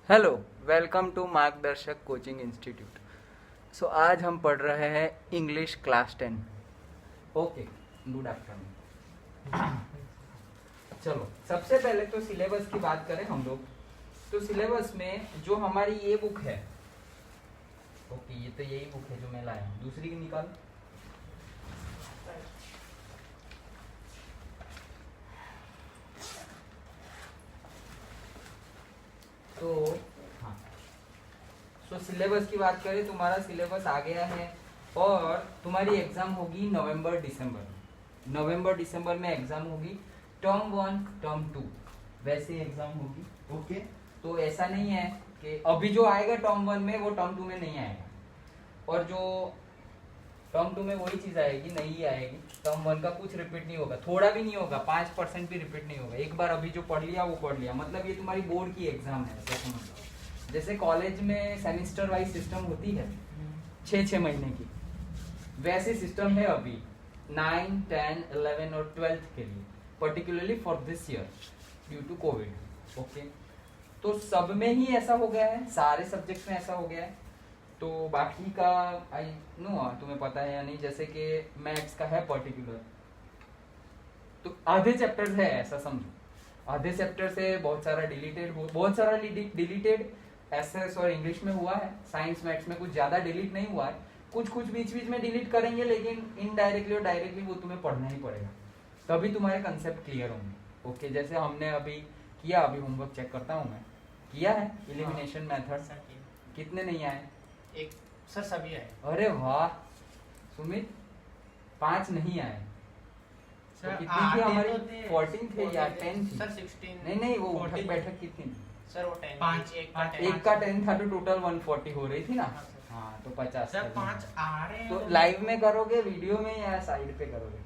Hello, welcome to मार्गदर्शक coaching institute. सो आज हम पढ़ रहे हैं English class 10। Okay, good afternoon. चलो, सबसे पहले तो सिलेबस की बात करें हम लोग। तो सिलेबस में जो हमारी ये बुक है, ओके, ये तो यही बुक है जो मैं लाया हूँ। दूसरी की निकाल। तो हाँ, तो सिलेबस की बात करें, तुम्हारा सिलेबस आ गया है और तुम्हारी एग्जाम होगी नवंबर दिसंबर में एग्जाम होगी। टर्म 1 टर्म 2 वैसे एग्जाम होगी। ओके, तो ऐसा नहीं है कि अभी जो आएगा टर्म 1 में वो टर्म 2 में नहीं आएगा, और जो टर्म 2 में वही चीज आएगी, नहीं आएगी। टर्म 1 का कुछ रिपीट नहीं होगा, थोड़ा भी नहीं होगा, 5% भी रिपीट नहीं होगा। एक बार अभी जो पढ़ लिया वो पढ़ लिया, मतलब ये तुम्हारी बोर्ड की एग्जाम है, ऐसा समझ लो। जैसे कॉलेज में सेमेस्टर वाइज सिस्टम होती है 6-6 महीने की, वैसे सिस्टम है अभी 9, 10, 11 और 12th के लिए, particularly for this year due to Covid. Okay, तो सब में ही ऐसा हो गया है, सारे सब्जेक्ट्स में ऐसा हो गया है। तो बाकी का आई नो तुम्हें पता है या नहीं, जैसे कि मैथ्स का है पर्टिकुलर, तो आधे चैप्टर्स है, ऐसा समझो। आधे चैप्टर से बहुत सारा डिलीटेड एसएस और इंग्लिश में हुआ है। साइंस मैथ्स में कुछ ज्यादा डिलीट नहीं हुआ है, कुछ कुछ बीच बीच में डिलीट करेंगे, लेकिन इनडायरेक्टली और डायरेक्टली वो तुम्हें पढ़ना ही पड़ेगा, तभी तुम्हारे कंसेप्ट क्लियर होंगे। ओके, जैसे हमने अभी किया, अभी होमवर्क चेक करता हूँ मैं, किया है एलिमिनेशन मेथड। कितने नहीं आए? एक सर सभी आए। अरे वाह सुमित, 5 नहीं आए। तो सर कितनी थी हमारी? 14 थे या 10 थी? सर 16। नहीं, वो उठक बैठक कितनी थी? सर वो 10 पाँच, एक का 10 था, तो टोटल 140 हो रही थी ना। हाँ, तो 50 सर 5 आ रहे हैं तो लाइव में करोगे, वीडियो में, या साइड पे करोगे?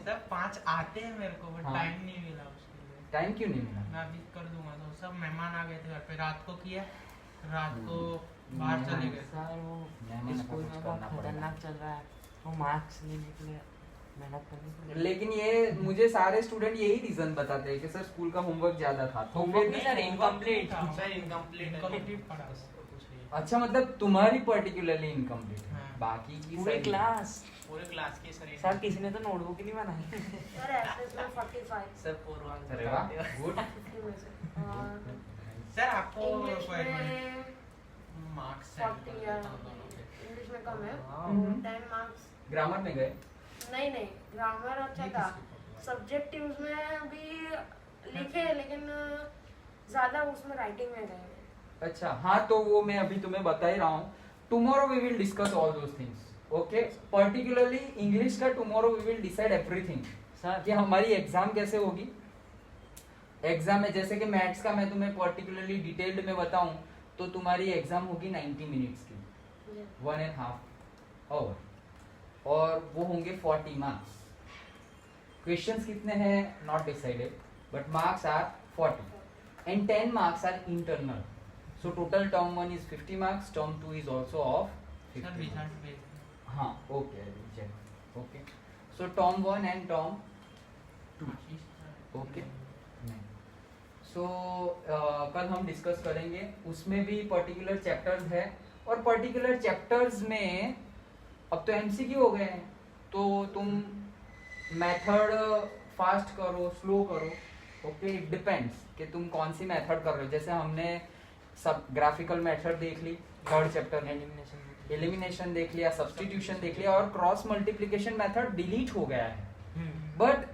सर 5 आते हैं मेरे को, बट हाँ। टाइम नहीं मिला उसके लिए। टाइम क्यों नहीं मिला? मैं अभी कर दूंगा। तो सब मेहमान आ गए थे घर पे, रात को किया, रात को बाहर चले गए। सर वो मेहमान स्कूल का कुछ में करना बहुत पड़ेगा। खतरनाक चल रहा है, वो मार्क्स लेने के लिए मेहनत करनी पड़ेगी। लेकिन ये मुझे सारे स्टूडेंट यही रीजन बताते हैं कि सर स्कूल का होमवर्क ज्यादा था, तो होमवर्क फिर नहीं सर, इनकम्प्लीट। सर इनकम्प्लीट पढ़ा कुछ नहीं। अच्छा, मतलब तुम्हारी पर्टिकुलरली इनकम्प्लीट है, हाँ। बाकी की पूरे सही। क्लास। पूरे क्लास के सर सर किसी ने तो नोटबुक ही नहीं बनाई। सर एसएस में 45 सर पूर्वांक अरे वाह, गुड। 50 में से और सर आपको इंग्लिश रिक्वायरमेंट में मार्क्स 40 या इंग्लिश में कम है, हाँ। 10 मार्क्स। ग्रामर में गए? नहीं, ग्रामर अच्छा था। सब्जेक्टिव्स में भी लिखे, लेकिन ज्यादा उसमें राइटिंग में गए। अच्छा, हाँ, तो वो मैं अभी तुम्हें बता ही रहा हूँ। Tomorrow we will discuss all those things. Okay, particularly English का tomorrow we will decide everything, sir कि हमारी एग्जाम कैसे होगी। एग्जाम में जैसे कि मैथ्स का मैं तुम्हें पर्टिकुलरली डिटेल्ड में बताऊं, तो तुम्हारी एग्जाम होगी 90 मिनट्स की, 1.5 आवर, और वो होंगे 40 मार्क्स। क्वेश्चंस कितने हैं not decided, but marks are 40 and 10 marks are internal. So total term 1 is 50 marks, term 2 is also of sir 50 result marks. भेज। हाँ, okay, check. Okay, so term 1 and term 2। Okay, so कल हम discuss करेंगे, उसमें भी particular chapters है, और particular chapters में अब तो एमसीक्यू हो गए हैं, तो तुम मेथड फास्ट करो, स्लो करो। ओके, इट डिपेंड्स कि तुम कौन सी मेथड कर रहे हो। जैसे हमने सब ग्राफिकल मेथड देख ली थर्ड चैप्टर में, एलिमिनेशन देख लिया, सब्स्टिट्यूशन देख लिया, और क्रॉस मल्टीप्लिकेशन मेथड डिलीट हो गया है। बट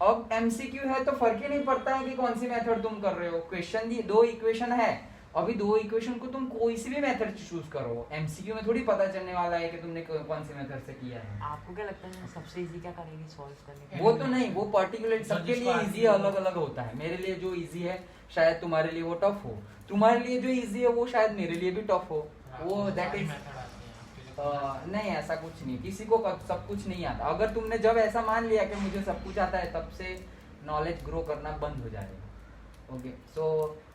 अब एमसीक्यू है तो फर्क ही नहीं पड़ता है कि कौन सी मेथड तुम कर रहे हो। क्वेश्चन दी 2 इक्वेशन है, अभी 2 इक्वेशन को तुम कोई सी भी मेथड चूज करो, एमसीक्यू में थोड़ी पता चलने वाला है कि तुमने कौन सी मेथड से किया है। आपको क्या लगता है सबसे इजी क्या करेगी सॉल्व करने के वो तो नहीं, वो पर्टिकुलर सबके लिए इजी अलग अलग होता है। मेरे लिए जो इजी है शायद तुम्हारे लिए वो टफ हो, तुम्हारे लिए जो इजी है वो शायद मेरे लिए भी टफ हो। वो दैट इज नहीं, ऐसा कुछ नहीं, किसी को सब कुछ नहीं आता। अगर तुमने जब ऐसा मान लिया कि मुझे सब कुछ आता है, तब से नॉलेज ग्रो करना बंद हो जाएगा। Okay, so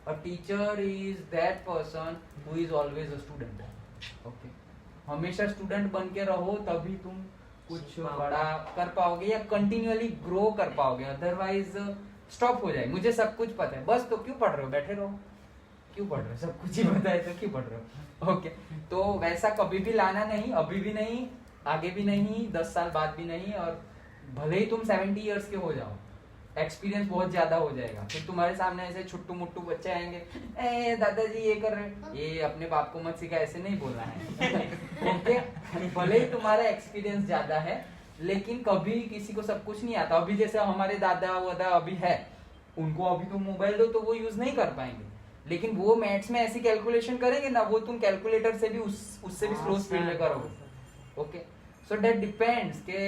a teacher is that person who is always a student. Okay, हमेशा स्टूडेंट बन के रहो, तभी तुम कुछ बड़ा कर पाओगे या कंटिन्यूअली ग्रो कर पाओगे, अदरवाइज स्टॉप हो जाए। मुझे सब कुछ पता है, बस तो क्यों पढ़ रहे हो, बैठे रहो। क्यों पढ़ रहे हो, सब कुछ ही बताए तो क्यों पढ़ रहे हो। ओके, तो वैसा कभी भी लाना नहीं, अभी भी नहीं, आगे भी नहीं, 10 साल बाद भी नहीं, और भले ही तुम 70 इयर्स के हो जाओ, एक्सपीरियंस बहुत ज्यादा हो जाएगा। फिर तुम्हारे सामने ऐसे छुट्टू मुट्टू बच्चे आएंगे, ए दादाजी ये कर रहे, ये अपने बाप को मत सिखा, ऐसे नहीं बोलना है। ओके, भले ही तुम्हारा एक्सपीरियंस ज्यादा है, लेकिन कभी किसी को सब कुछ नहीं आता। अभी जैसे हमारे दादा वादा अभी है, उनको अभी तुम मोबाइल दो तो वो यूज नहीं कर पाएंगे, लेकिन वो मैथ्स में ऐसी कैलकुलेशन करेंगे ना, वो तुम कैलकुलेटर से भी उससे भी स्लो स्पीड में करोगे। ओके, सो दैट डिपेंड्स के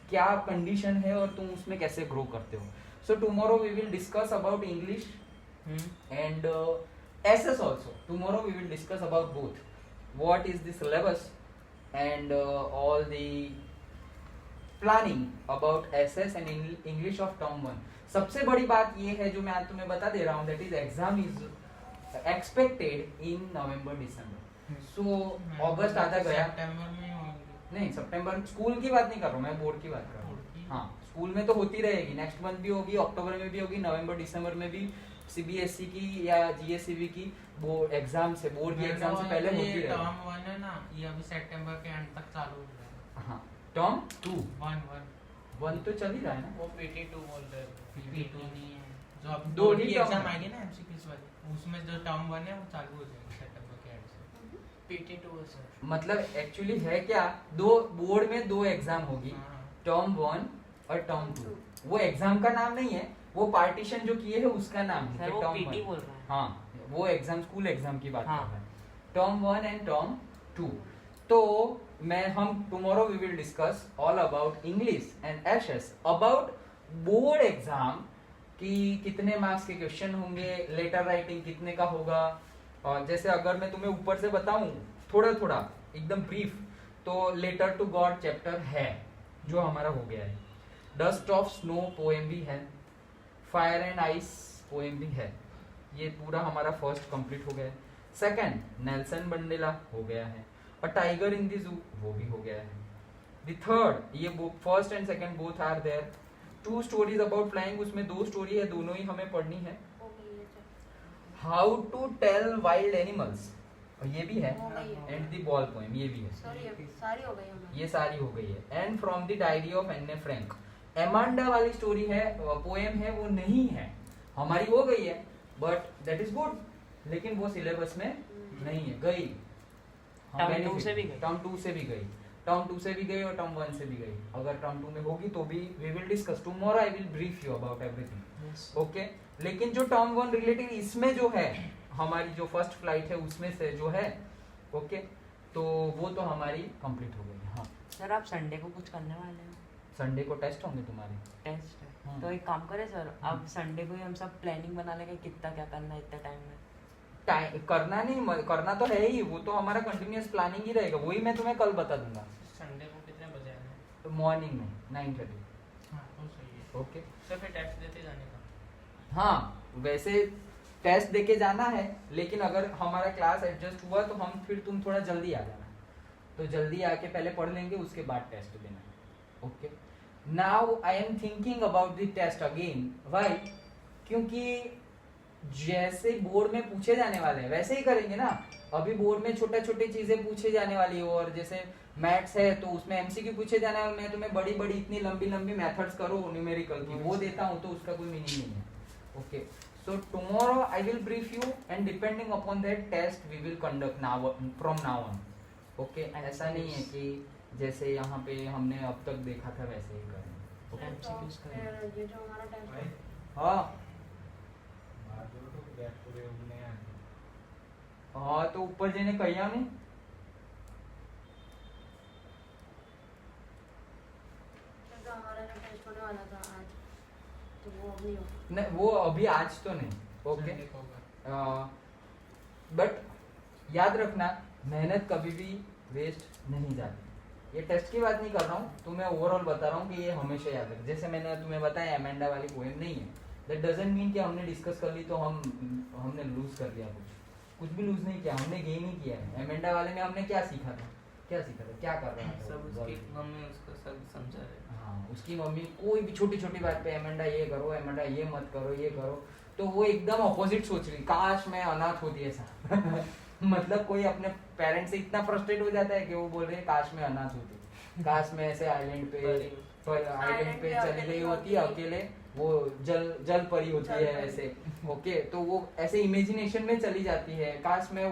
क्या कंडीशन है और तुम उसमें कैसे ग्रो करते हो। So tomorrow we will discuss about English and SS also. Tomorrow we will discuss about both. What is the syllabus and all the planning about SS and English of term 1. सबसे बड़ी बात ये है जो मैं आज तुम्हें बता दे रहा हूँ, that is exam is expected in November December. So अगस्त आधा गया, सितंबर में होंगे। नहीं सितंबर स्कूल की बात नहीं कर रहा हूँ मैं, बोर्ड की बात कर रहा हूँ। हाँ, स्कूल में तो होती रहेगी, नेक्स्ट मंथ भी होगी, अक्टूबर में भी होगी, नवंबर दिसंबर में भी CBSE की या GSEB की बोर्ड एग्जाम से, बोर्ड की एग्जाम से पहले होती रहेगी। टर्म 1 है ना, ये अभी सितंबर के एंड तक चालू हो जाएगा। हाँ, टर्म 2 1 तो चल ही रहा है ना, वो PT2 बोल रहे हैं। PT2 नहीं है, जो अब दो बोर्ड ही की term एग्जाम है। आएगी ना MCQs वाली, उसमें जो टर्म 1 है वो चालू हो जाएगा सितंबर के एंड से। PT2 है सर। मतलब एक्चुअली है क्या, दो बोर्ड में दो एग्जाम होगी, हाँ। टर्म 1 और टर्म 2। वो एग्जाम का नाम नहीं है, वो पार्टीशन जो किए है उसका नाम है सर वो टर्म पीटी 1। बोल रहा है। हाँ, वो एग्जाम स्कूल एग्जाम की बात हाँ। कर रहे हैं, टर्म 1 एंड टर्म 2। तो हम tomorrow we will discuss all about English and SS about board exam, कि कितने मार्क्स के क्वेश्चन होंगे, लेटर राइटिंग कितने का होगा। और जैसे अगर मैं तुम्हें ऊपर से बताऊं थोड़ा थोड़ा एकदम ब्रीफ, तो लेटर टू गॉड चैप्टर है जो हमारा हो गया है, डस्ट ऑफ स्नो पोएम भी है, फायर एंड आइस पोएम भी है, ये पूरा हमारा फर्स्ट कंप्लीट हो गया है। सेकंड नेल्सन मंडेला हो गया है, और टाइगर इन द जू वो भी हो गया है। द थर्ड, ये first and second both are there. 2 stories about flying, उसमें 2 स्टोरी है, दोनों ही हमें पढ़नी है। How to tell wild animals, और ये भी है, एंड द बॉल पोएम ये भी है, सारी हो गई हमारी। ये सारी हो गई है। And from the diary of एन्ने फ्रैंक, एमांडा वाली स्टोरी है, पोएम है, वो नहीं है, हमारी हो गई है, बट दैट इज गुड, लेकिन वो सिलेबस में नहीं है, गई टर्म 2 से भी गई। टर्म 2 से भी गई, टर्म 2 से भी गई और टर्म 1 से भी गई। अगर टर्म 2 में होगी तो भी we will discuss tomorrow, I will brief you about everything. Okay, लेकिन जो टर्म 1 रिलेटेड इसमें जो है, हमारी जो फर्स्ट फ्लाइट है उसमें से जो है, ओके, तो वो तो हमारी कंप्लीट हो गई। हाँ, सर आप संडे को कुछ करने वाले हो? संडे को टेस्ट होंगे तुम्हारे। टेस्ट है, हाँ। तो एक काम करें सर, अब संडे को ही हम सब प्लानिंग बना लेंगे कितना क्या करना है इतने टाइम में। टाइम करना नहीं, करना तो है ही, वो तो हमारा कंटिन्यूअस प्लानिंग ही रहेगा, वही मैं तुम्हें कल बता दूंगा। संडे को कितने बजे आना है? तो मॉर्निंग में 9:30। हाँ तो सही है। ओके, सर फिर टेस्ट देते जाने का। हाँ वैसे टेस्ट देके जाना है, लेकिन अगर हमारा क्लास एडजस्ट हुआ तो हम फिर तुम थोड़ा जल्दी आ जाना, तो जल्दी आके पहले पढ़ लेंगे, उसके बाद टेस्ट देना। Okay, now I am thinking about the test again. Why? क्योंकि जैसे बोर्ड में पूछे जाने वाले हैं वैसे ही करेंगे ना। अभी बोर्ड में छोटे छोटे चीजें पूछे जाने वाली है, और जैसे मैथ्स है तो उसमें MCQ पूछे जाने वाले, मैं तुम्हें बड़ी बड़ी इतनी लंबी लंबी मेथड्स करो न्यूमेरिकल की, वो देता हूँ तो उसका कोई मीनिंग नहीं है। Okay, so tomorrow I will brief you and depending upon that test we will conduct now from now on. Okay, ऐसा नहीं है कि जैसे यहाँ पे हमने अब तक देखा था वैसे ही करेंगे। Okay, MCQs करेंगे। ये जो हमारा टेस्ट है, हाँ हाँ, तो ऊपर जेने कहिया नहीं, जो हमारा जो टेस्ट होने वाला था आज, तो वो अब नहीं होगा। नहीं वो अभी आज तो नहीं। ओके, संडे को होगा। बट याद रखना, मेहनत कभी भी वेस्ट नहीं जाती। ये टेस्ट की बात नहीं कर रहा हूँ, तो मैं ओवरऑल बता रहा हूँ कि ये हमेशा याद रख। जैसे मैंने तुम्हें बताया एमेंडा वाली पोएम नहीं है, दैट डजंट मीन कि हमने डिस्कस कर ली तो हमने लूज कर लिया, कुछ भी लूज नहीं किया, हमने गेन ही किया है। एमेंडा वाले में हमने क्या सीखा था, क्या कर रहा था सब वो? उसकी मम्मी उसको सब समझा रहे। हाँ, उसकी मम्मी कोई भी छोटी छोटी बात पे एमेंडा ये करो, एमेंडा ये मत करो, ये करो, तो वो एकदम ऑपोजिट सोच रही, काश मैं अनाथ होती ऐसा मतलब कोई अपने पेरेंट्स से इतना फ्रस्ट्रेट हो जाता है कि वो बोल रहे हैं काश मैं अनाथ होती, काश मैं ऐसे आइलैंड पे चली गई होती अकेले, वो जल परी होती है ऐसे। ओके, तो वो ऐसे इमेजिनेशन में चली जाती है, काश मैं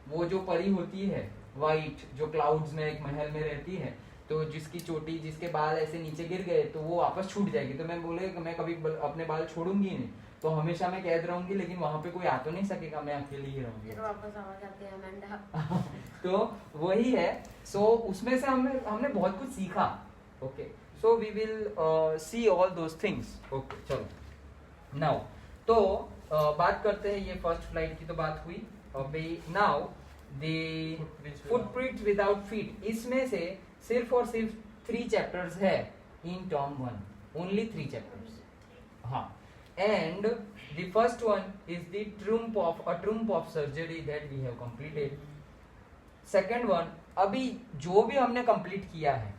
वो जो परी होती है वाइट, जो क्लाउड्स में एक महल में रहती है, तो जिसकी चोटी, जिसके बाल ऐसे नीचे गिर गए तो वो वापस छूट जाएगी। तो मैं बोले मैं कभी अपने बाल छोड़ूंगी नहीं, तो हमेशा मैं कैद रहूंगी, लेकिन वहां पे कोई आ तो नहीं सकेगा, मैं अकेली ही रहूंगी। फिर वापस आवाज आती है अमेंडा। तो वही है। सो उसमें से हमने बहुत कुछ सीखा। Okay, so we will see all those things. Okay, चलो नाउ तो बात करते हैं, ये फर्स्ट फ्लाइट की तो बात हुई। अभी now the footprints without feet, इसमें से सिर्फ और सिर्फ 3 चैप्टर्स है इन टर्म 1, ओनली 3 चैप्टर्स। हाँ, and the first one is the triumph of surgery that we have completed. Second one, अभी जो भी हमने कंप्लीट किया है,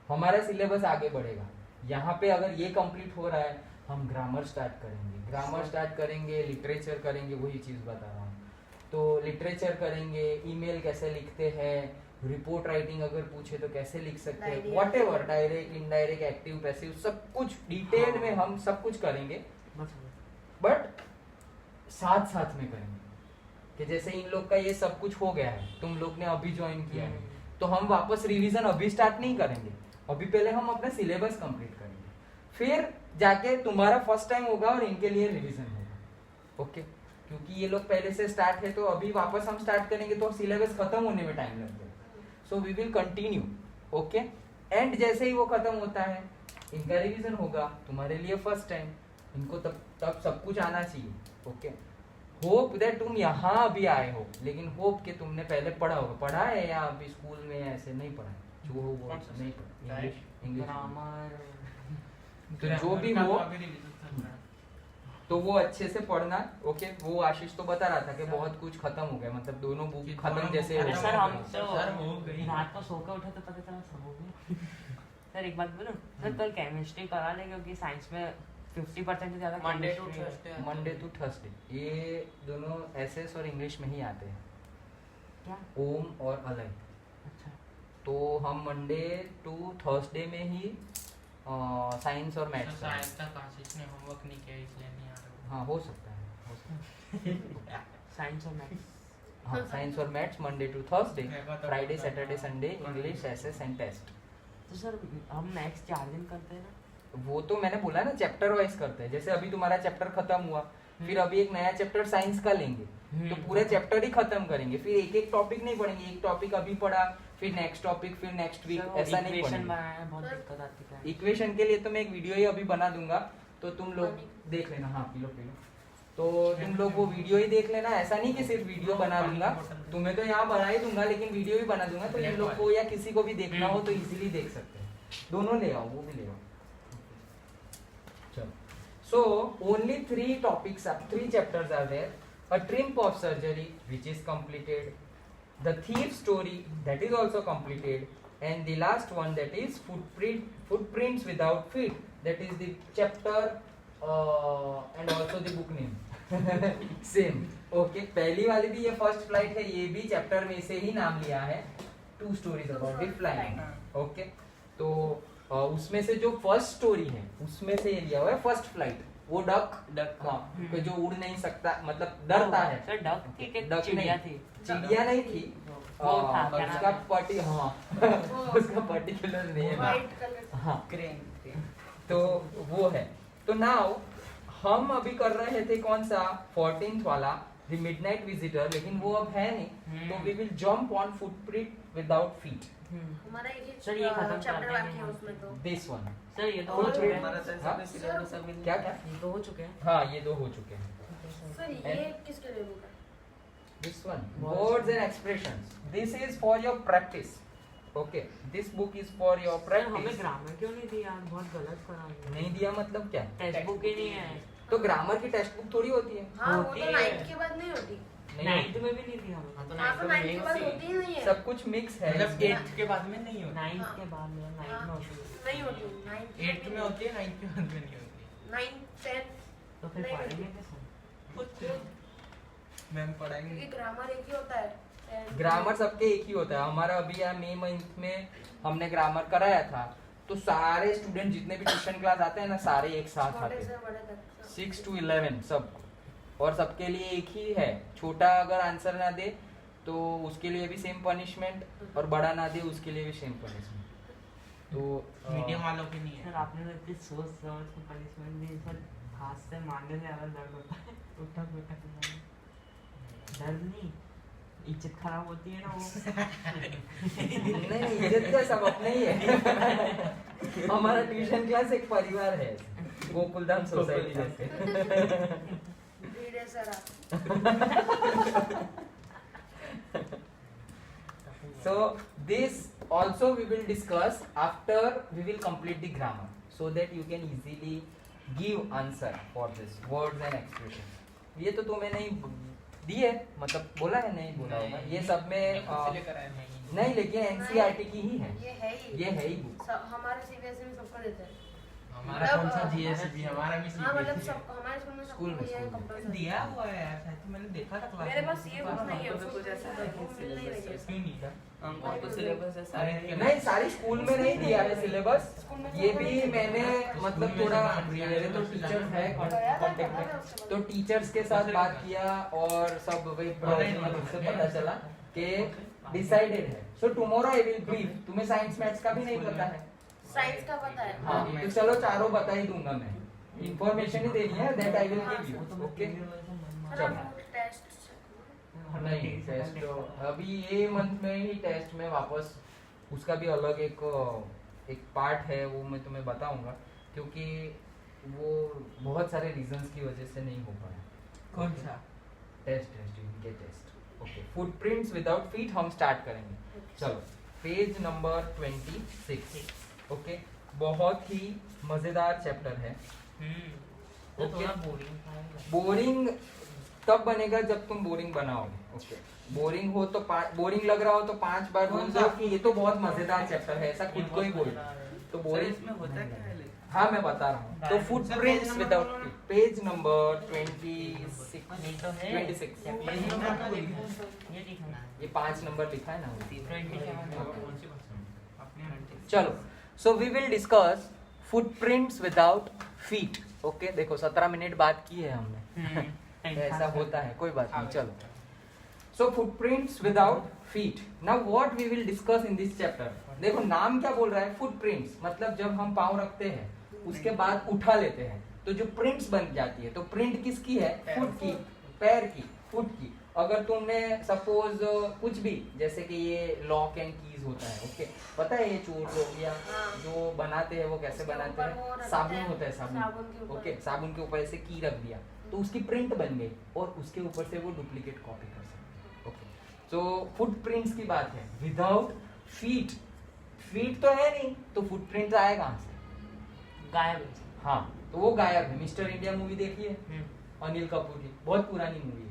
हमारा सिलेबस आगे बढ़ेगा। यहाँ पे अगर ये कंप्लीट हो रहा है, हम ग्रामर स्टार्ट करेंगे, लिटरेचर करेंगे, वही चीज बता रहा हूँ। तो लिटरेचर करेंगे, ईमेल कैसे लिखते हैं, रिपोर्ट राइटिंग अगर पूछे तो कैसे लिख सकते हैं, whatever, direct, indirect, active, passive, सब कुछ डिटेल में हम सब कुछ करेंगे, बट साथ साथ में करेंगे। कि जैसे इन लोग का ये सब कुछ हो गया है, तुम लोग ने अभी ज्वाइन किया है, तो हम वापस रिवीजन अभी स्टार्ट नहीं करेंगे, अभी पहले हम अपना सिलेबस कंप्लीट करेंगे, फिर जाके तुम्हारा फर्स्ट टाइम होगा और इनके लिए रिवीजन होगा। ओके, क्योंकि ये लोग पहले से स्टार्ट है, तो अभी वापस हम स्टार्ट करेंगे तो सिलेबस खत्म होने में टाइम लग जाएगा। So we will continue. Okay, and जैसे ही वो खत्म होता है, इनका रिवीजन होगा, तुम्हारे लिए फर्स्ट टाइम, इनको तब सब कुछ आना चाहिए। ओके, होप दैट तुम यहाँ अभी आए हो, लेकिन होप कि तुमने पहले पढ़ा होगा। पढ़ा है या अभी स्कूल में ऐसे नहीं पढ़ा है, जो हो वो नहीं पढ़ा, इंग्लिश ग्रामर, तो जो भी हो तो वो अच्छे से पढ़ना। ओके, वो आशीष तो बता रहा था कि बहुत कुछ खत्म हो गया, मतलब दोनों बुक खत्म जैसे हो अरे गए। सर हम तो सर हो गई। रात को सो के उठे तो पता चला सब हो गया। सर एक बात बोलूं, सर कल केमिस्ट्री करा ले, क्योंकि साइंस में 50% से ज्यादा मंडे टू chemistry है। थर्सडे, मंडे टू थर्सडे ये दोनों एसएस और इंग्लिश में ही आते हैं, क्या? ओम और अलय। अच्छा, तो हम मंडे टू थर्सडे में ही साइंस और मैथ्स साइंस तक आशीष ने होमवर्क नहीं किया इसलिए नहीं आ रहा। हाँ, हो सकता है। साइंस और मैथ्स। हाँ, साइंस और maths Monday to Thursday, Friday, Saturday, Sunday English, SS and test. तो सर हम नेक्स्ट 4 दिन करते हैं ना? वो तो मैंने बोला ना, चैप्टर वाइज करते हैं। जैसे अभी तुम्हारा चैप्टर खत्म हुआ, फिर अभी एक नया चैप्टर साइंस का लेंगे, तो पूरा चैप्टर ही खत्म करेंगे, फिर एक एक टॉपिक नहीं पढ़ेंगे, एक टॉपिक अभी पढ़ा, फिर नेक्स्ट टॉपिक, फिर नेक्स्ट वीक, ऐसा नहीं इक्वेशन पढ़ेंगे। बनाना है, बहुत दिक्कत आती है। इक्वेशन के लिए तो मैं एक वीडियो ही अभी बना दूंगा, तो तुम लोग देख लेना। हाँ, पी लो। तो तुम लोग वो वीडियो ही देख लेना, ऐसा नहीं कि सिर्फ वीडियो बना दूंगा, तुम्हें तो यहाँ बना ही दूंगा, लेकिन वीडियो भी बना दूंगा, तो इन लोग को या किसी को भी देखना हो तो इजीली देख सकते हैं। दोनों ले आओ, वो भी ले आओ। चलो, so only 3 topics are 3 chapters are there. A Triumph of Surgery, which is completed, the Thief Story, that is also completed, and the last one, that is Footprints Without Feet, that is the chapter and also the book name same. Okay, पहली वाली भी ये first flight है, ये भी chapter में से ही नाम लिया है, 2 stories about the flying. Okay, तो उसमें से जो फर्स्ट स्टोरी है उसमें से ये लिया हुआ है फर्स्ट फ्लाइट। वो डक हाँ, तो जो उड़ नहीं सकता, मतलब डरता है। सर डक थी कि डक चिड़िया नहीं, थी? चिड़िया नहीं थी, वो था, क्या नाम उसका है? पर्टी हाँ उसका पर्टिकुलर नेम है। White colour. हाँ, क्रेन। तो वो है। तो नाउ हम अभी कर रहे थे कौन सा, 14th वाला, द मिडनाइट विजिटर, लेकिन वो अब है नहीं, तो we will jump on footprint without feet. हमारा एक सर, ये खत्म चैप्टर कर बाकी है देंगे उसमें तो। This one. सर ये तो हो Footprint चुके हैं। हमारा सर हाँ? सब सिलेबस अभी क्या क्या? ये तो हो चुके हैं। हाँ, ये 2 हो चुके हैं। सर ये किसके लिए बुक है? This one, words and expressions. This is for your practice. Okay, this book is for your sir हमें practice. ग्रामर क्यों नहीं दी यार, बहुत गलत करा हमने। नहीं दिया मतलब क्या? टेक्स्ट बुक ही नहीं है। तो ग्रामर की टेक्स्ट बुक थोड़ी होती है। हाँ, वो होती तो है। 9th के बाद नहीं होती। नहीं 9th होती। में भी नहीं दी हमें। हाँ, तो हाँ, तो 9th के बाद नहीं होती ही नहीं है। सब कुछ मिक्स है मतलब इसमें। 8th के बाद में नहीं होती। 9th हाँ। के बाद में 9th में होती है। नहीं होती 9th 8th में होती है, 9th के बाद में नहीं होती। 9th 10th तो फिर नहीं पढ़ेंगे होती। कैसे? मैम पढ़ाएंगे क्योंकि ग्रामर एक ही होता है and- ग्रामर सबके एक ही होता है। हमारा अभी यहाँ मई मंथ में हमने ग्रामर कराया था, तो सारे स्टूडेंट जितने भी ट्यूशन क्लास आते हैं ना, सारे एक साथ आते छोटे से हैं, बड़े तक 6 to 11 सब, और सबके लिए एक ही है। छोटा अगर आंसर ना दे तो उसके लिए भी सेम पनिशमेंट, और बड़ा ना दे उसके लिए भी सेम पनिशमेंट। तो मीडियम वालों के नहीं सर है। आपने तो इतनी सोच समझ के पनिशमेंट दी सर, हाथ से मारने से ज़्यादा दर्द होता है। उठक बैठक में दर्द नहीं, इज्जत खराब होती है ना वो। नहीं, इज्जत क्या, सब अपने ही है। हमारा ट्यूशन क्लास एक परिवार है, गोकुलधाम सोसाइटी जैसे। धीरे sir So this also we will discuss after we will complete the grammar, so that you can easily give answer for this words and expressions. ये तो तुम्हें नहीं दी है, मतलब बोला है, नहीं बोला होगा ये सब में लेकर आए हैं। नहीं, लेकिन एनसीईआरटी की ही है, ये है ही ये है ही बुक। हमारे सीबीएसई में सबको देते हैं। हमारा मतलब, कौन सा जीएसबी, हमारा भी हाँ मतलब सीबीएसई सब हमारे स्कूल में स्कूल में, सबको ये स्कूल में। कंपलसरी दिया हुआ है यार, शायद मैंने देखा था क्लास मेरे पास ये बुक नहीं है, तो कुछ ऐसा है कि मिल नहीं रही है। क्यों नहीं था? हमको तो सिलेबस है सारे के नहीं, सारी स्कूल में नहीं दिया है सिलेबस, स्कूल में ये तो भी नहीं मैंने दिया। मतलब थोड़ा, मेरे तो टीचर्स है कांटेक्ट में, तो टीचर्स के साथ बात किया और सब वही से पता चला कि डिसाइडेड है। So tomorrow I will brief. तुम्हें साइंस मैथ्स का भी नहीं पता है? साइंस का पता है। हाँ, तो चलो चारों बता ही दूंगा मैं, इंफॉर्मेशन ही देनी है, that I will give you. Okay, sir आप टेस्ट नहीं टेस्ट तो अभी ये मंथ में ही टेस्ट में वापस उसका भी अलग एक पार्ट है, वो मैं तुम्हें बताऊंगा, क्योंकि वो बहुत सारे रीजंस की वजह से नहीं हो पाया। कौन सा? टेस्ट इनके test. Okay, footprints without feet हम स्टार्ट करेंगे। चलो, पेज नंबर 26। ओके, बहुत ही मजेदार चैप्टर है। तो ओके, थोड़ा बोरिंग था। बोरिंग तब बनेगा जब तुम बोरिंग बनाओगे। ओके, बोरिंग हो तो बोरिंग लग रहा हो तो 5 बार बोल दो कि ये तो बहुत मजेदार चैप्टर है, ऐसा खुद को ही बोल दो। तो सर बोरिंग, इसमें होता क्या है? हाँ मैं बता रहा हूँ। तो footprints without feet, page number 26। ये तो है 26 ये लिखना है। ये 5 नंबर लिखा है ना। 27 चलो, so we will discuss footprints without feet. Okay, देखो 17 मिनट बात की है हमने, ऐसा होता है, कोई बात नहीं। चलो, so footprints without feet. Now what we will discuss in this chapter. देखो नाम क्या बोल रहा है, फुटप्रिंट्स, मतलब जब हम पाँव रखते हैं उसके बाद उठा लेते हैं तो जो प्रिंट्स बन जाती है, तो प्रिंट किसकी है? फुट की, पैर की, फुट की। अगर तुमने सपोज कुछ भी, जैसे कि ये लॉक एंड कीज होता है, ओके, पता है ये चोर लोग या जो बनाते हैं वो कैसे उसके बनाते ऊपर वो हैं? रखते साबुन हैं, होता है, साबुन के साबुन। ऊपर। ओके, साबुन के ऊपर ऐसे की रख दिया तो उसकी प्रिंट बन गई और उसके ऊपर से वो डुप्लीकेट कॉपी कर सकते हैं। ओके, तो फुटप्रिंट्स की बात है विदाउट फीट। फीट तो है नहीं तो फुटप्रिंट आए कहाँ से? गायब है। हाँ, तो वो गायब है। मिस्टर इंडिया मूवी देखिए, अनिल कपूर की, बहुत पुरानी मूवी है।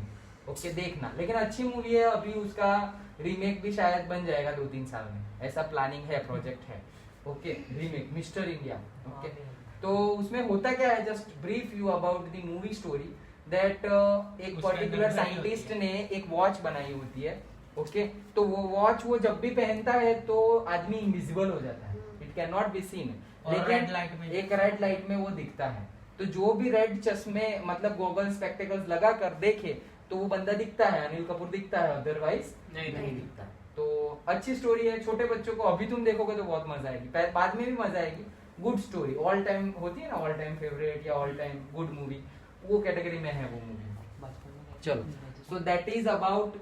ओके, देखना, लेकिन अच्छी मूवी है। अभी उसका रीमेक भी शायद बन जाएगा 2-3 साल में, ऐसा प्लानिंग है, प्रोजेक्ट है। Okay, remake mister India. Okay, तो उसमें होता क्या है, just brief you about the movie story, that एक उसके पर्टिकुलर अंदर साइंटिस्ट ने एक वॉच बनाई होती है। ओके, तो वो वॉच वो जब भी पहनता है तो आदमी इनविजिबल हो जाता है, it can not be seen, और लेकिन red light में एक रेड लाइट में वो दिखता है। तो जो भी रेड चश्मे मतलब गॉगल स्पेक्टेकल्स लगा कर देखे तो वो बंदा दिखता है, अनिल कपूर दिखता है, अदरवाइज नहीं दिखता। तो अच्छी स्टोरी है, छोटे बच्चों को अभी तुम देखोगे तो बहुत मजा आएगी, बाद में भी मजा आएगी। गुड स्टोरी, ऑल टाइम होती है ना, ऑल टाइम फेवरेट या ऑल टाइम गुड मूवी, वो कैटेगरी में है वो मूवी। चलो, so that is about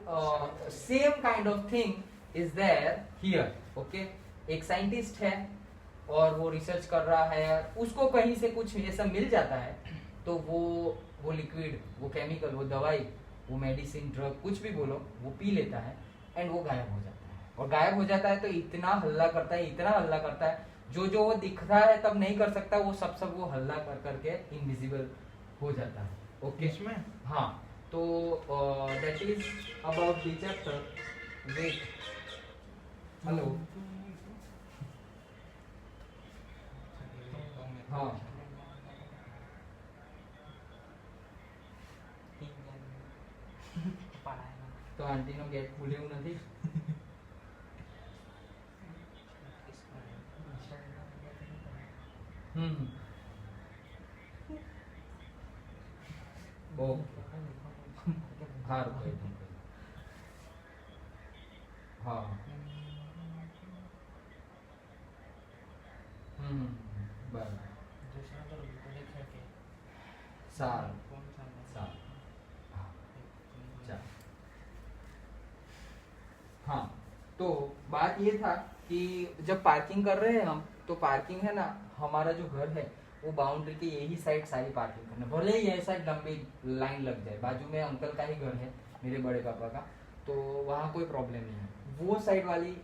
same kind of thing is there here. Okay, एक साइंटिस्ट है और वो रिसर्च कर रहा है, उसको कहीं से कुछ ऐसा मिल जाता है तो वो लिक्विड, वो केमिकल, वो दवाई, वो मेडिसिन, ड्रग, कुछ भी बोलो, वो पी लेता है एंड वो गायब हो जाता है। और गायब हो जाता है तो इतना हल्ला करता है, इतना हल्ला करता है, जो वो दिख रहा है तब नहीं कर सकता, वो सब वो हल्ला कर करके इनविजिबल हो जाता है। ओके, इसमें हाँ, तो that is about the chapter. Wait, hello, हाँ, પડાય તો આંટીનો ગેટ ખુલ્યું નથી. હમ ઓકે સારું કઈ નહીં. હા બરાબર સારું સારું हाँ चल. हाँ तो बात ये था कि जब पार्किंग कर रहे हैं हम तो पार्किंग है ना हमारा जो घर है वो बाउंड्री के यही साइड सारी पार्किंग करना, भले ही ऐसा लंबी लाइन लग जाए. बाजू में अंकल का ही घर है मेरे बड़े पापा का, तो वहाँ कोई प्रॉब्लम नहीं है. वो साइड वाली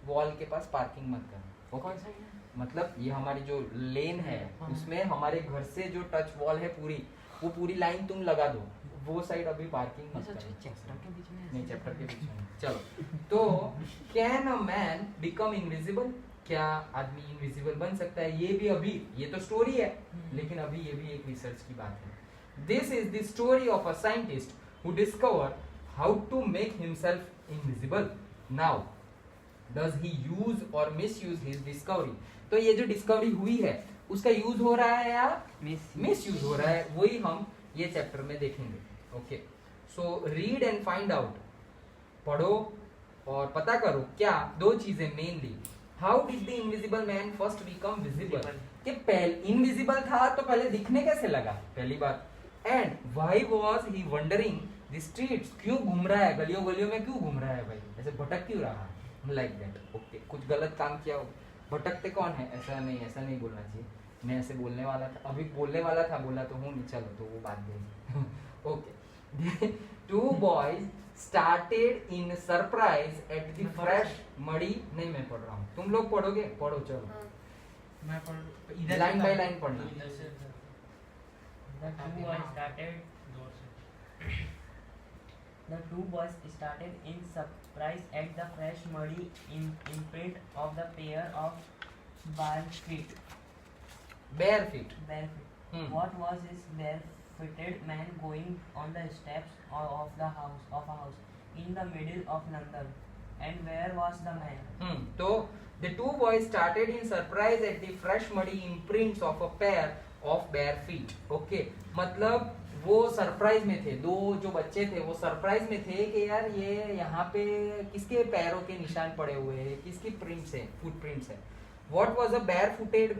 वॉल के पास पार्किंग मत करना. कौन सा है? मतलब ये हमारी जो लेन है हाँ. उसमें हमारे घर से जो टच वॉल है पूरी, वो पूरी लाइन तुम लगा दो. वो साइड अभी पार्किंग मत अच्छा, करना. चैप्टर के बीच में नहीं चैप्टर के बीच में. चलो तो can a man become invisible, क्या आदमी इनविजिबल बन सकता है? ये भी अभी, ये तो स्टोरी है लेकिन अभी ये भी एक रिसर्च की बात है. This is the story of a scientist who discover how to make himself invisible. Now does he use or misuse his discovery. तो ये जो डिस्कवरी हुई है उसका यूज हो रहा है या मिस यूज हो रहा है, वही हम ये चैप्टर में देखेंगे. Okay so read and find out. पढ़ो और पता करो क्या दो चीजें mainly. How did the invisible man first become visible, कि पहले इनविजिबल था तो पहले दिखने कैसे लगा, पहली बात. And why was he wondering the streets, क्यों घूम रहा है गलियों गलियों में, क्यों घूम रहा है भाई, ऐसे भटक क्यों रहा है लाइक दैट. ओके कुछ गलत काम किया हो, भटकते कौन है, ऐसा नहीं बोलना चाहिए. मैं ऐसे बोलने वाला था, अभी बोलने वाला था, बोला तो हूँ नहीं, चलो तो वो बात गई. Okay two boys started in surprise at the fresh muddy. नहीं मैं पढ़ रहा हूँ, तुम लोग पढ़ोगे, पढ़ो चलो. हाँ. मैं पढ़ इधर लाइन से बाय था। लाइन पढ़ना. इधर से इधर। The two boys started in surprise at the fresh muddy imprint of the pair of bare feet. bare feet. Bare feet. Hmm. What was this barefooted man going on the steps of a house in the middle of London? And where was the man? तो the two boys started in surprise at the fresh muddy imprints of a pair of bare feet. Okay मतलब वो surprise में थे, दो जो बच्चे थे वो सरप्राइज में थे कि यार ये यहाँ पे किसके पैरों के निशान पड़े हुए हैं, किसकी प्रिंट्स है, फुट प्रिंट्स है. What was a barefooted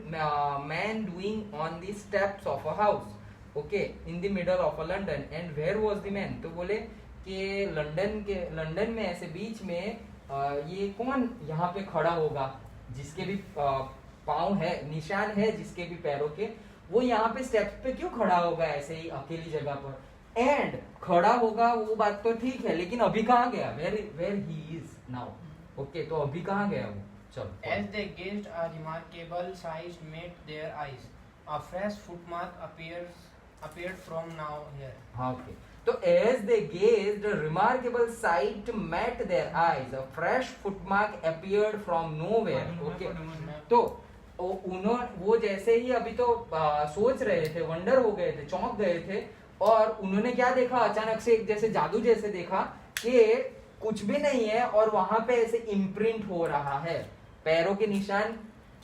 man doing on the steps of a house? Okay, in the middle of a London. And where was the man? तो बोले कि लंदन में ऐसे बीच में ये कौन यहाँ पे खड़ा होगा जिसके भी पाँव है, निशान है जिसके भी पैरों के, वो यहाँ पे स्टेप्स पे क्यों खड़ा होगा ऐसे ही अकेली जगह पर. एंड खड़ा होगा वो बात तो ठीक है, लेकिन अभी कहाँ गया, where he is now. Okay तो अभी कहाँ गया वो. चलो. As they gazed, a remarkable sight met their eyes. A fresh footmark appeared from now here. हाँ ओके तो as they gazed, a remarkable sight met their eyes. A fresh footmark appeared from nowhere. Okay. तो वो जैसे ही अभी तो सोच रहे थे, वंडर हो गए थे, चौंक गए थे, और उन्होंने क्या देखा, अचानक से एक जैसे जादू जैसे देखा कि कुछ भी नहीं है और वहां पे ऐसे इम्प्रिंट हो रहा है, पैरों के निशान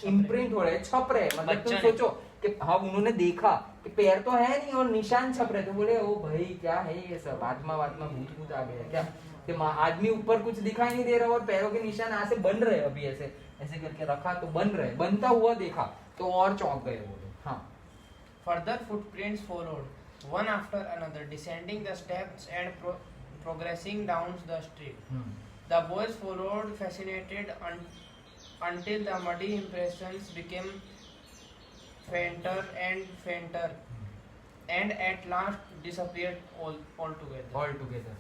इम्प्रिंट हो रहे हैं, छप रहे. मतलब तुम सोचो कि हाँ उन्होंने देखा कि पैर तो है नहीं और निशान छप रहे, तो बोले ओ भाई क्या है ये सब, आत्मा भूत आ गया क्या, कि आदमी ऊपर कुछ दिखाई नहीं दे रहा और पैरों के निशान ऐसे बन रहे, अभी ऐसे ऐसे करके रखा तो बन रहे, बनता हुआ देखा तो और चौंक गए वो लोग. हाँ. Further footprints followed, one after another, descending the steps and progressing down the street. The boys followed, fascinated, until the muddy impressions became fainter and fainter, and at last disappeared altogether.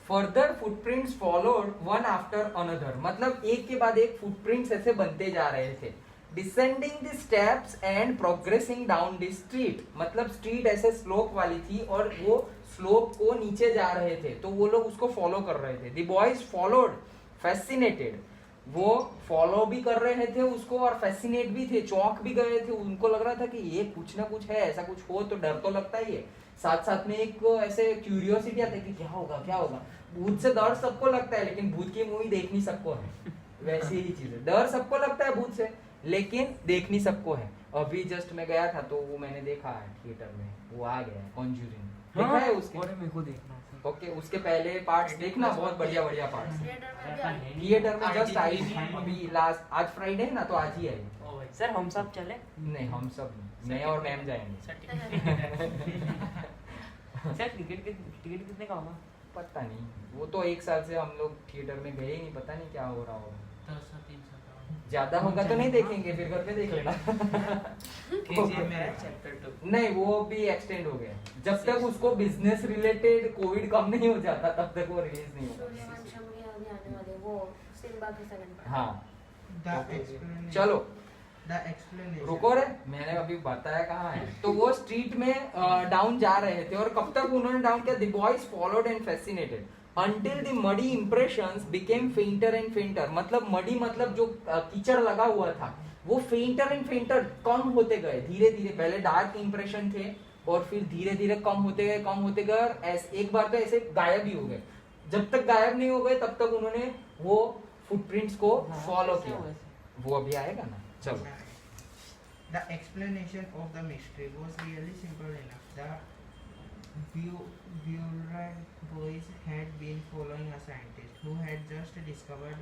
Further footprints followed one after another. मतलब एक के बाद एक footprints ऐसे बनते जा रहे थे. Descending the steps and progressing down the street. मतलब street ऐसे slope वाली थी और वो slope को नीचे जा रहे थे, तो वो लोग उसको follow कर रहे थे. The boys followed, fascinated. वो follow भी कर रहे थे उसको और fascinate भी थे, चौंक भी गए थे. उनको लग रहा था कि ये कुछ ना कुछ है, ऐसा कुछ हो तो डर तो लगता ही है. साथ साथ में एक ऐसे क्यूरियोसिटी आता है कि क्या होगा क्या होगा। भूत से डर सबको लगता है, लेकिन भूत की मूवी देखनी सबको है। वैसी ही चीज है, डर सबको लगता है भूत से, लेकिन देखनी सबको है। अभी जस्ट मैं गया था तो वो मैंने देखा है थिएटर में, वो आ गया है कॉन्ज्यूरिंग, देखा है उसके? और मेरे को देखना है। ओके, उसके पहले पार्ट्स देखना, बहुत बढ़िया बढ़िया पार्ट्स। थिएटर में भी आई। थिएटर में जस्ट आई अभी लास्ट, आज फ्राइडे है ना तो आज ही आई। ओ भाई सर हम सब चले? नहीं, हम सब नहीं, मैं और मैम जाएंगे। सर टिकट कितने का होगा? पता नहीं, वो तो एक साल से हम लोग थिएटर में गए ही नहीं, पता नहीं क्या हो रहा होगा। 200-300 का ज्यादा होगा तो नहीं देखेंगे, फिर घर पे देख लेना। KGF में है चैप्टर 2। नहीं, वो भी एक्सटेंड हो गया। जब तक उसको बिजनेस रिलेटेड कोविड कम नहीं हो जाता तब तक वो रिलीज नहीं होगा। सूर्यवंशम भी अभी आने वाले, वो सिम्बा के सेकंड पार्ट। हाँ, द ओके। एक्सप्लेनेशन चलो द एक्सप्लेनेशन रुको रे, मैंने अभी बताया कहाँ है। तो वो स्ट्रीट में डाउन जा रहे थे, और कब तक उन्होंने डाउन किया? The boys followed and fascinated until the muddy impressions became fainter and fainter। मतलब मडी मतलब जो कीचड़ लगा हुआ था वो fainter and fainter कम होते गए धीरे धीरे। पहले डार्क इंप्रेशन थे और फिर धीरे धीरे कम होते गए और एक बार तो ऐसे गायब ही हो गए। जब तक गायब नहीं हो गए तब तक उन्होंने वो फुटप्रिंट्स को फॉलो किया। वो अभी आएगा ना, चलो। The explanation of the mystery was really simple enough. The Burrard boys had been following a scientist who had just discovered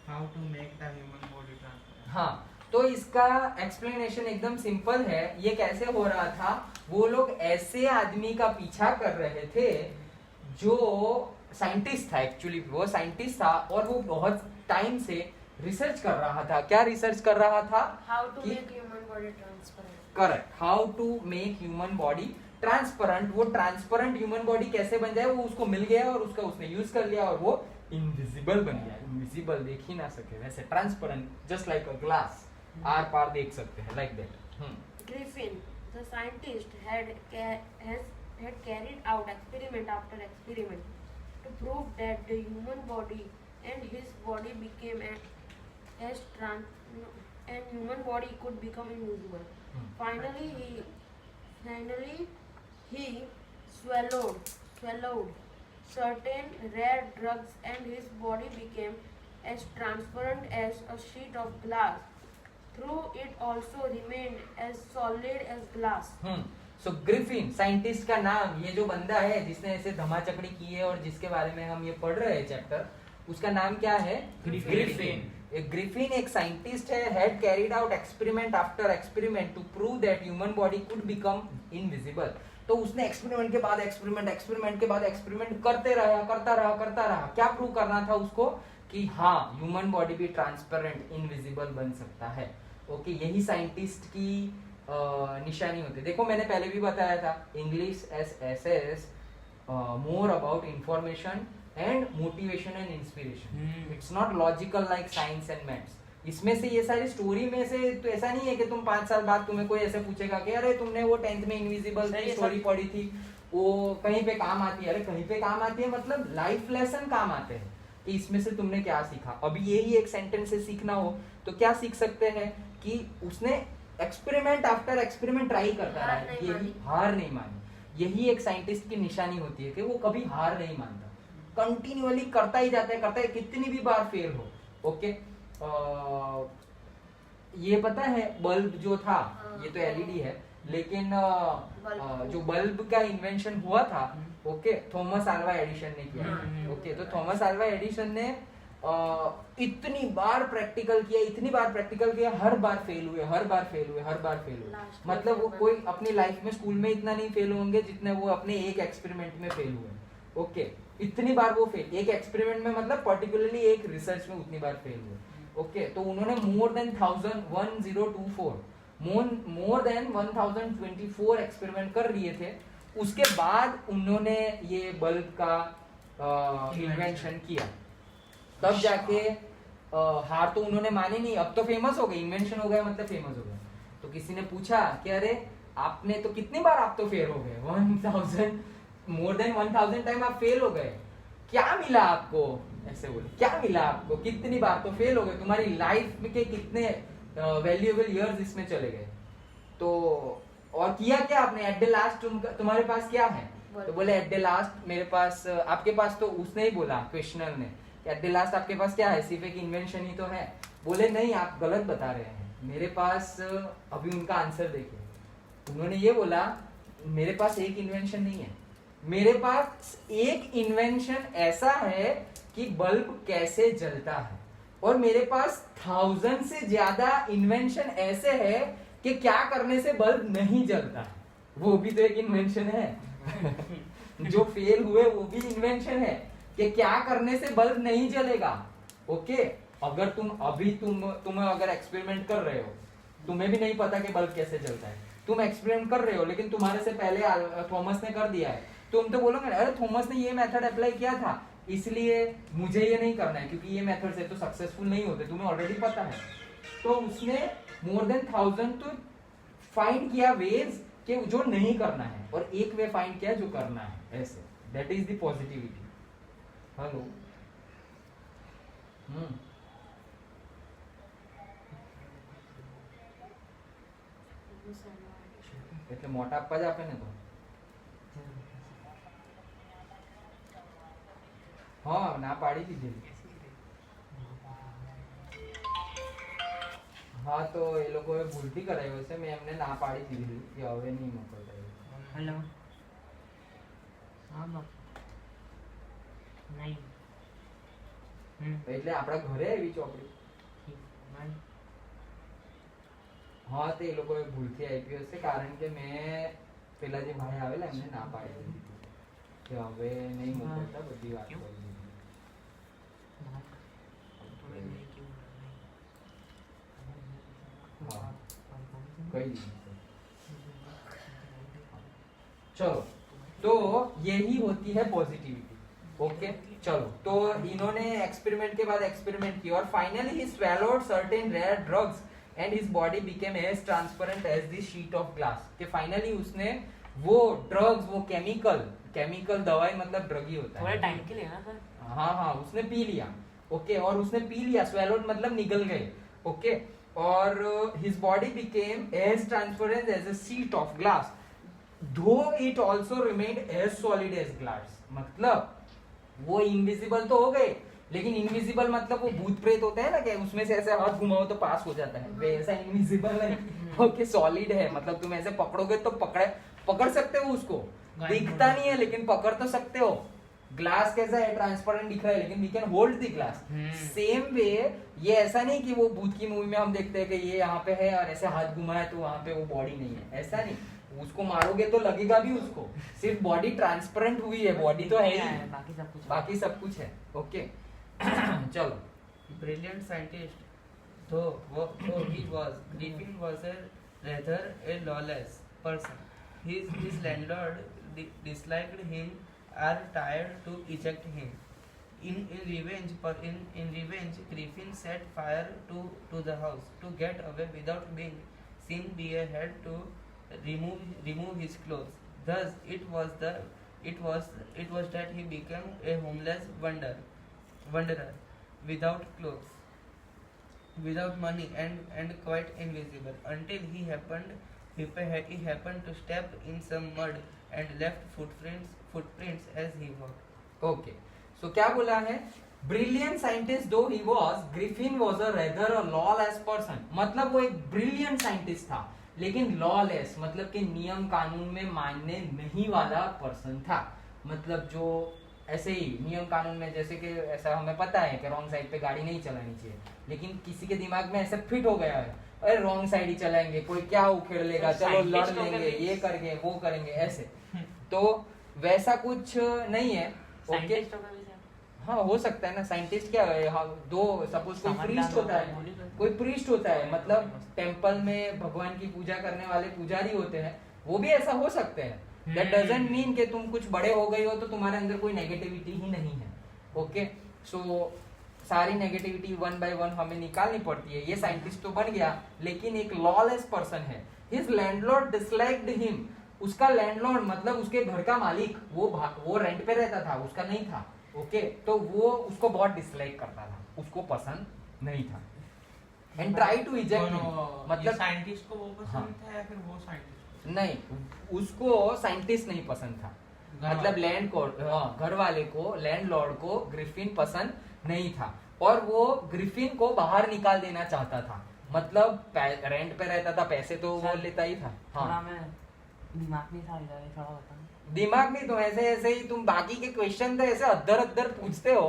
how to make the human body transparent. हाँ, तो इसका एक्सप्लेनेशन एकदम सिंपल है। ये कैसे हो रहा था? वो लोग ऐसे आदमी का पीछा कर रहे थे जो साइंटिस्ट था, एक्चुअली वो साइंटिस्ट था और वो बहुत टाइम से रिसर्च कर रहा था। क्या रिसर्च कर रहा था? हाउ टू कि- make human body transparent. Correct, how to make human body transparent. वो ट्रांसपेरेंट ह्यूमन बॉडी कैसे बन जाए, वो उसको मिल गया और उसका उसने यूज कर लिया और वो इनविजिबल बन गया। इनविजिबल देख ही ना सके, वैसे transparent, just like a glass, आर पार देख सकते हैं, like that. Griffin, the scientist, had carried out experiment after experiment to prove that the human body and his body became and human body could become invisible. Finally, he swallowed certain rare drugs and his body became as transparent as a sheet of glass. Through it also remained as solid as glass. So Griffin scientist का नाम, ये जो बंदा है जिसने ऐसे धमाचकड़ी की है और जिसके बारे में हम ये पढ़ रहे हैं चैप्टर, उसका नाम क्या है? ग्रिफिन। ग्रिफिन एक साइंटिस्ट है, had carried out experiment after experiment to prove that human body could become invisible. तो उसने एक्सपेरिमेंट के बाद एक्सपेरिमेंट के बाद एक्सपेरिमेंट करता रहा। क्या प्रूव करना था उसको? कि हाँ, ह्यूमन बॉडी भी ट्रांसपेरेंट इनविजिबल बन सकता है। ओके, यही साइंटिस्ट की निशानी होती है। देखो मैंने पहले भी बताया था, English S more about information and motivation and inspiration. It's not logical like science and maths. इसमें से ये सारी स्टोरी में से तो ऐसा नहीं है कि तुम 5 साल बाद तुम्हें कोई ऐसे पूछेगा कि अरे तुमने वो 10th में इनविजिबल की स्टोरी पढ़ी थी, वो कहीं पे काम आती है। अरे कहीं पे काम आती है मतलब लाइफ लेसन काम आते हैं कि इसमें से तुमने क्या सीखा। अभी यही एक सेंटेंस से सीखना हो तो क्या सीख सकते हैं कि उसने एक्सपेरिमेंट आफ्टर एक्सपेरिमेंट ट्राई करता रहा, यही हार नहीं मानी। यही एक साइंटिस्ट की निशानी होती है कि वो कभी हार नहीं मानता, कंटिन्यूअली करता ही जाता है, कितनी भी बार फेल हो। ओके, ये पता है बल्ब जो था, ये तो एलईडी है, लेकिन जो बल्ब का इन्वेंशन हुआ था, ओके, थॉमस अल्वा एडिसन ने किया। ओके, तो थॉमस अल्वा एडिसन ने इतनी बार प्रैक्टिकल किया, हर बार फेल हुए। मतलब वो कोई अपनी लाइफ में स्कूल में इतना नहीं फेल होंगे जितने वो अपने एक एक्सपेरिमेंट में फेल हुए। ओके, इतनी बार वो फेल, एक एक्सपेरिमेंट में मतलब पर्टिकुलरली एक रिसर्च में उतनी बार फेल हुए। ओके, तो उन्होंने मोर देन 1024 एक्सपेरिमेंट कर लिए थे। उसके बाद उन्होंने ये बल्ब का इन्वेंशन किया, तब जाके हार तो उन्होंने माने नहीं। अब तो फेमस हो गए, इन्वेंशन हो गया मतलब फेमस हो गया। तो किसी ने पूछा कि अरे आपने तो कितनी बार आप तो फेल हो गए, मोर देन 1000 टाइम आप फेल हो गए, क्या मिला आपको? ऐसे बोले, क्या मिला आपको? कितनी बार तो फेल हो गए, तुम्हारी लाइफ के कितने वैल्यूएबल इयर्स इसमें चले गए। तो और किया क्या आपने? एट द लास्ट तुम्हारे पास क्या है? तो बोले एट द लास्ट मेरे पास, आपके पास, तो उसने ही बोला क्वेश्चनर ने, एट द लास्ट आपके पास क्या है? सिर्फ एक इन्वेंशन ही तो है। बोले नहीं, आप गलत बता रहे हैं, मेरे पास, अभी उनका आंसर देखिए, उन्होंने ये बोला मेरे पास एक इन्वेंशन नहीं है, मेरे पास एक इन्वेंशन ऐसा है कि बल्ब कैसे जलता है, और मेरे पास 1000 से ज्यादा इन्वेंशन ऐसे है कि क्या करने से बल्ब नहीं जलता है, वो भी तो एक इन्वेंशन है। जो फेल हुए वो भी इन्वेंशन है कि क्या करने से बल्ब नहीं जलेगा। ओके, अगर तुम अगर एक्सपेरिमेंट कर रहे हो, तुम्हें भी नहीं पता कि बल्ब कैसे जलता है, तुम एक्सपेरिमेंट कर रहे हो, लेकिन तुम्हारे से पहले थॉमस ने कर दिया है, तुम तो बोलोगे अरे थॉमस ने ये मेथड अप्लाई किया था, इसलिए मुझे ये नहीं करना है, क्योंकि ये मेथड से तो सक्सेसफुल नहीं होते, तुम्हें ऑलरेडी पता है। तो उसने मोर देन 1000 तो फाइंड किया वेज कि जो नहीं करना है, और एक वे फाइंड किया जो करना है, ऐसे। That is the positivity. Hello, એટલે મોટા આપવા જ આપે ને તો હા ના પાડી દીધી। હા તો એ લોકોએ ભૂલથી કરાવ્યો છે, મેં એમને ના પાડી દીધી કે હવે નહીં મોકલતા। हेलो, हाँ बाप नहीं એટલે આપણા ઘરે આવી ચોપડી। नहीं હા તો એ લોકોએ ભૂલથી આપી હશે, કારણ કે મેં પેલા જે ભાઈ આવેલા એમને ના પાડી દીધી કે હવે નહીં મોકલતા, બધી વાત કરી દીધી। थोड़ी नहीं क्यों हाँ कही दीजिए। चलो, तो यही होती है पॉजिटिविटी। ओके, चलो, तो इन्होंने एक्सपेरिमेंट के बाद एक्सपेरिमेंट किया, और finally he swallowed certain rare drugs and his body became as transparent as the sheet of glass। कि फाइनली उसने वो ड्रग्स, वो केमिकल दवाई, मतलब ड्रग ही होता थोड़े है, टाइम के लिए ना सर। हाँ उसने पी लिया। ओके, और उसने पी लिया, swallowed मतलब निगल गए। ओके, और his body became as transparent as a sheet of glass though it also remained as solid as glass। मतलब वो इनविजिबल तो हो गए, लेकिन इनविजिबल मतलब वो भूत प्रेत होते हैं ना, कि उसमें से ऐसे हाथ घुमाओ तो पास हो जाता है, वैसा इनविजिबल नहीं। ओके, सॉलिड है, मतलब तुम ऐसे पकड़ोगे तो पकड़ सकते हो उसको, दिखता नहीं है लेकिन पकड़ तो सकते हो। ग्लास कैसा है? ट्रांसपेरेंट दिख रहा है, लेकिन we can hold the glass. Same way, ये ऐसा नहीं कि वो भूत की मूवी में हम देखते हैं कि ये यहाँ पे है और ऐसे हाथ घुमाए तो वहां पे वो बॉडी नहीं है, ऐसा नहीं। उसको मारोगे तो लगेगा भी उसको, सिर्फ बॉडी ट्रांसपेरेंट हुई है, बॉडी तो है ही, बाकी सब कुछ है। ओके चलो, Brilliant scientist, though he was, Griffin was rather a lawless person. His landlord disliked him and tried to eject him. In revenge, Griffin set fire to the house. To get away without being seen, Bear had to remove his clothes. Thus, it was that he became a homeless wanderer, without clothes, without money, and quite invisible, until he happened to step in some mud and left footprints as he walked। Okay, so क्या बोला है? Brilliant scientist though he was, Griffin was a rather a lawless person. मतलब वो एक brilliant scientist था, लेकिन lawless मतलब कि नियम कानून में मानने नहीं वाला पर्सन था। मतलब जो ऐसे ही नियम कानून में, जैसे कि ऐसा हमें पता है कि रॉन्ग साइड पे गाड़ी नहीं चलानी चाहिए, लेकिन किसी के दिमाग में ऐसे फिट हो गया है, अरे रॉन्ग साइड ही चलाएंगे, कोई क्या उखेड़ लेगा, चलो लड़ लेंगे, ये करेंगे वो करेंगे, ऐसे। तो वैसा कुछ नहीं है। ओके, हाँ हो सकता है ना, साइंटिस्ट क्या है, हाँ, दो सपोज कोई प्रीस्ट होता है, मतलब टेम्पल में भगवान की पूजा करने वाले पुजारी होते हैं, वो भी ऐसा हो सकते हैं। दैट डजंट मीन कि तुम कुछ बड़े हो गए हो तो तुम्हारे अंदर कोई नेगेटिविटी ही नहीं है। ओके, सो सारी नेगेटिविटी वन बाय वन हमें निकालनी पड़ती है। ये साइंटिस्ट तो बन गया, लेकिन एक लॉलेस पर्सन है। His landlord disliked him. उसका लैंडलॉर्ड मतलब उसके घर का मालिक, वो रेंट पे रहता था, उसका नहीं था। ओके, तो वो उसको बहुत डिसलाइक करता था, उसको पसंद नहीं था। And try to eject him, मतलब साइंटिस्ट को वो पसंद हाँ। था या फिर वो साइंटिस्ट को? नहीं, उसको साइंटिस्ट नहीं पसंद था, मतलब लैंड को, घर वाले को, लैंडलॉर्ड को ग्रिफिन पसंद नहीं था और वो ग्रिफिन को बाहर निकाल देना चाहता था, मतलब रेंट पे रहता था, पैसे तो वो लेता ही था। थोड़ा मैं दिमाग में था इधर, थोड़ा बता। दिमाग नहीं, तुम ऐसे ऐसे ही तुम बाकी के क्वेश्चन तो ऐसे अद्धर अद्धर पूछते हो।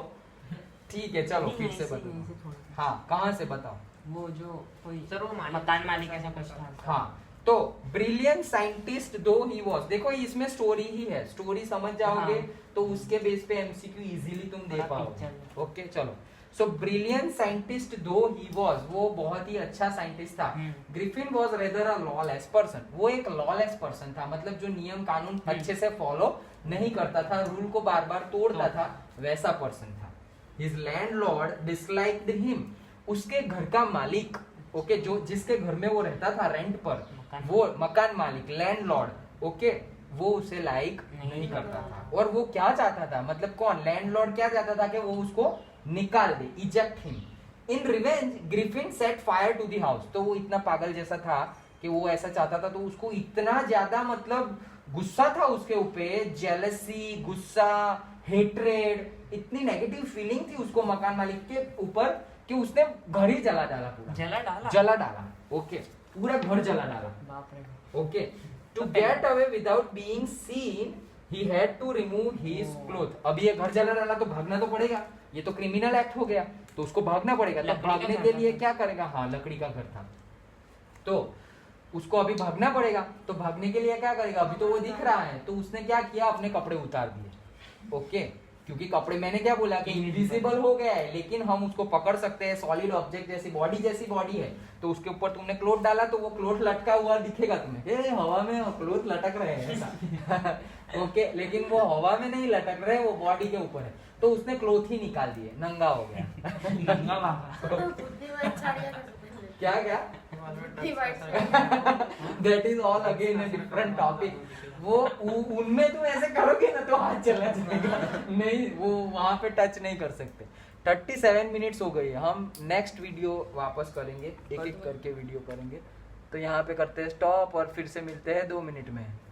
ठीक है चलो फिर से बताओ। हाँ कहाँ से बताओ? वो जो कोई सर वो मकान मालिक ऐसा कुछ था। हाँ तो brilliant scientist though he was, देखो इसमें स्टोरी ही है, स्टोरी समझ जाओगे हाँ। तो उसके बेस पे एमसीक्यू इजीली तुम दे थोड़ा पाओगे। picture ओके चलो, so brilliant scientist though he was, वो बहुत ही अच्छा साइंटिस्ट था। Griffin was rather a lawless person, वो एक लॉलेस पर्सन था, मतलब जो नियम कानून अच्छे से फॉलो नहीं करता था, रूल को बार बार तोड़ता था, वैसा पर्सन था। हिज लैंडलॉर्ड डिसलाइक्ड हिम, उसके घर का मालिक, ओके, जो जिसके घर में वो रहता था रेंट पर, वो मकान मालिक लैंडलॉर्ड, ओके, वो उसे लाइक नहीं करता था। और वो क्या चाहता था, मतलब कौन, लैंडलॉर्ड क्या चाहता था कि वो उसको निकाल दे, eject him. In revenge Griffin set fire to the house, तो वो इतना पागल जैसा था कि वो ऐसा चाहता था, तो उसको इतना ज्यादा मतलब गुस्सा था उसके ऊपर, जेलसी, गुस्सा, हेट्रेड, इतनी नेगेटिव फीलिंग थी उसको मकान मालिक के ऊपर कि उसने घर ही जला डाला, पूरा जला डाला, ओके, पूरा घर जला डाला, बाप रे। Okay. To get away without being seen he had to remove his cloth. अभी ये घर जला डाला तो भागना तो पड़ेगा, ये तो क्रिमिनल एक्ट हो गया, तो उसको भागना पड़ेगा। तो लकड़ी का भागने घर के था लिए तो। क्या करेगा, हाँ लकड़ी का घर था, तो उसको अभी भागना पड़ेगा, तो भागने के लिए क्या करेगा, अभी तो वो दिख रहा है, तो उसने क्या किया, अपने कपड़े उतार दिए, ओके, क्योंकि कपड़े, मैंने क्या बोला कि इनविजिबल हो गया है, लेकिन हम उसको पकड़ सकते हैं, सॉलिड ऑब्जेक्ट जैसी बॉडी है, तो उसके ऊपर तुमने क्लोथ डाला तो वो क्लोथ लटका हुआ दिखेगा तुम्हें, ए हवा में क्लोथ लटक रहे हैं ऐसा ओके, लेकिन वो हवा में नहीं लटक रहे, वो बॉडी के ऊपर है, तो उसने क्लोथ ही निकाल दिए, नंगा हो गया नंगा बाबा। बुद्धिवाद साड़ियाँ कर सकते हैं। क्या क्या बुद्धिवाद that is all again a different topic. वो उनमें तुम ऐसे करोगे ना तो हाथ चला जाएगा, नहीं वो वहां पे टच नहीं कर सकते। 37 मिनट्स हो गई, हम नेक्स्ट वीडियो वापस करेंगे, एक एक करके वीडियो करेंगे, तो यहाँ पे करते हैं स्टॉप और फिर से मिलते हैं 2 मिनट में।